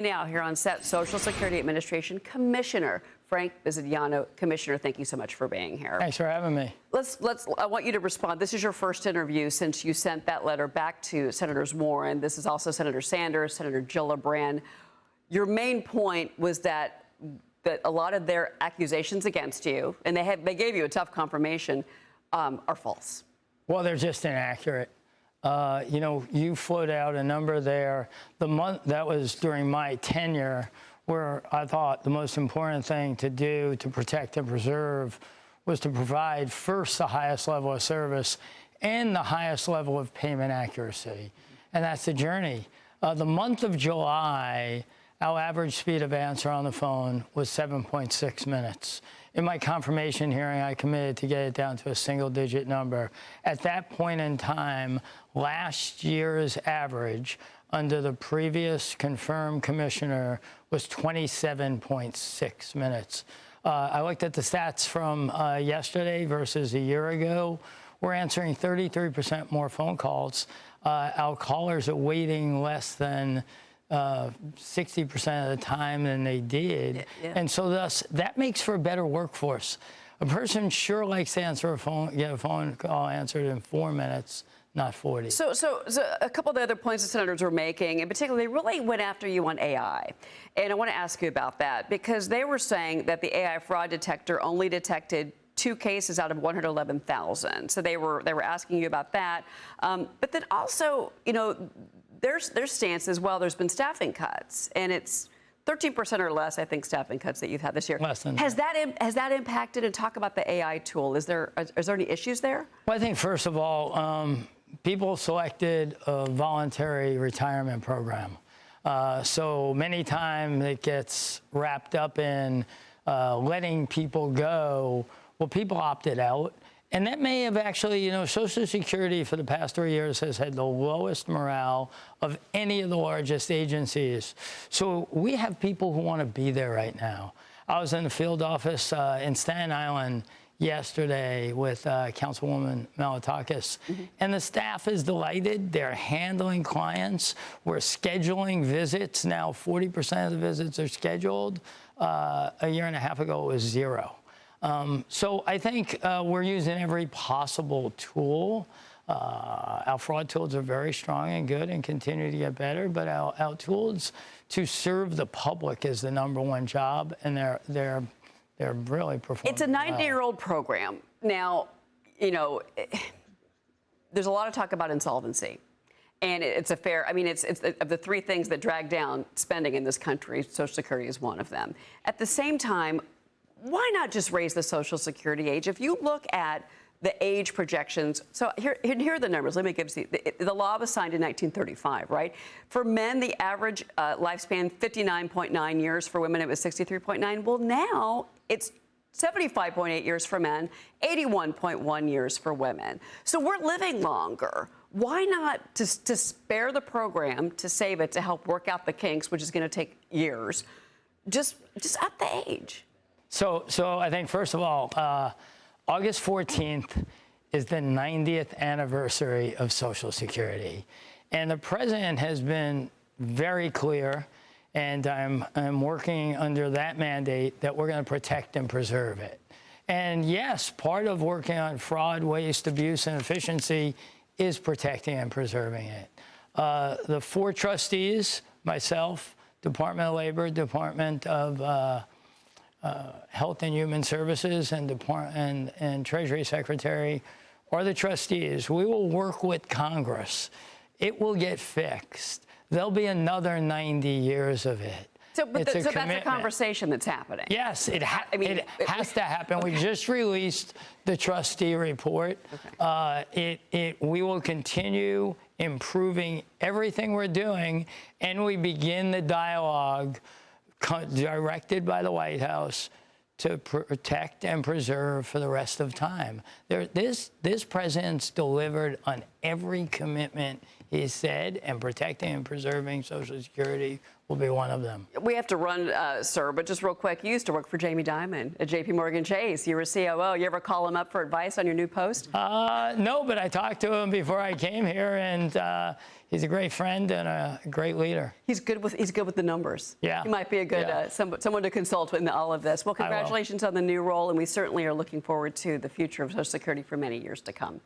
Now here on set, Social Security Administration Commissioner Frank Bisignano. Commissioner, thank you so much for being here. Thanks for having me. I want you to respond. This is your first interview since you sent that letter back to Senators Warren. This is also Senator Sanders, Senator Gillibrand. Your main point was that a lot of their accusations against you, and they gave you a tough confirmation, are false. Well, they're just inaccurate. You know, you float out a number there. The month that was during my tenure, where I thought the most important thing to do to protect and preserve was to provide first the highest level of service and the highest level of payment accuracy. And that's the journey. The month of July, our average speed of answer on the phone was 7.6 minutes. In my confirmation hearing, I committed to get it down to a single-digit number. At that point in time, last year's average under the previous confirmed commissioner was 27.6 minutes. I looked at the stats from yesterday versus a year ago. We're answering 33% more phone calls. Our callers are waiting less than 60% of the time than they did. Yeah. And so thus, that makes for a better workforce. A person sure likes to answer get a phone call answered in 4 minutes, not 40. So a couple of the other points the senators were making, and particularly, they really went after you on AI. And I want to ask you about that, because they were saying that the AI fraud detector only detected 2 cases out of 111,000. So they were asking you about that. But then also, you know, their stance is, well, there's been staffing cuts, and it's 13% or less, I think, staffing cuts that you've had this year. Less than has that impacted? And talk about the AI tool. Is there any issues there? Well, I think first of all, people selected a voluntary retirement program. So many times it gets wrapped up in letting people go. Well, people opted out. And that may have actually, you know, Social Security for the past 3 years has had the lowest morale of any of the largest agencies. So we have people who want to be there right now. I was in the field office in Staten Island yesterday with Councilwoman Malatakis, and the staff is delighted. They're handling clients. We're scheduling visits. Now 40% of the visits are scheduled. A year and a half ago, it was 0. So I think we're using every possible tool. Our fraud tools are very strong and good and continue to get better, but our tools to serve the public is the #1 job, and they're really performing. It's a 90-year-old program. Now, you know, there's a lot of talk about insolvency. And it's a fair, I mean, it's of the 3 things that drag down spending in this country, Social Security is one of them. At the same time, why not just raise the Social Security age? If you look at the age projections, so here are the numbers. Let me give you, the law was signed in 1935, right? For men, the average lifespan, 59.9 years. For women, it was 63.9. Well, now it's 75.8 years for men, 81.1 years for women. So we're living longer. Why not to spare the program, to save it, to help work out the kinks, which is going to take years, just up the age? So I think, first of all, August 14th is the 90th anniversary of Social Security. And the president has been very clear, and I'm working under that mandate, that we're going to protect and preserve it. And yes, part of working on fraud, waste, abuse, and efficiency is protecting and preserving it. The 4 trustees, myself, Department of Labor, Department of Health and Human Services, and Treasury Secretary are the trustees. We will work with Congress. It will get fixed. There'll be another 90 years of it. So that's a conversation that's happening. Yes, it has to happen. We just released the trustee report. Okay. We will continue improving everything we're doing, and we begin the dialogue directed by the White House to protect and preserve for the rest of time. This president's delivered on every commitment he said, and protecting and preserving Social Security will be one of them. We have to run, sir, but just real quick, you used to work for Jamie Dimon at J.P. Morgan Chase. You were COO. You ever call him up for advice on your new post? No, but I talked to him before I came here, and he's a great friend and a great leader. He's good with the numbers. Yeah. He might be a good someone to consult with in all of this. Well, congratulations on the new role, and we certainly are looking forward to the future of Social Security for many years to come.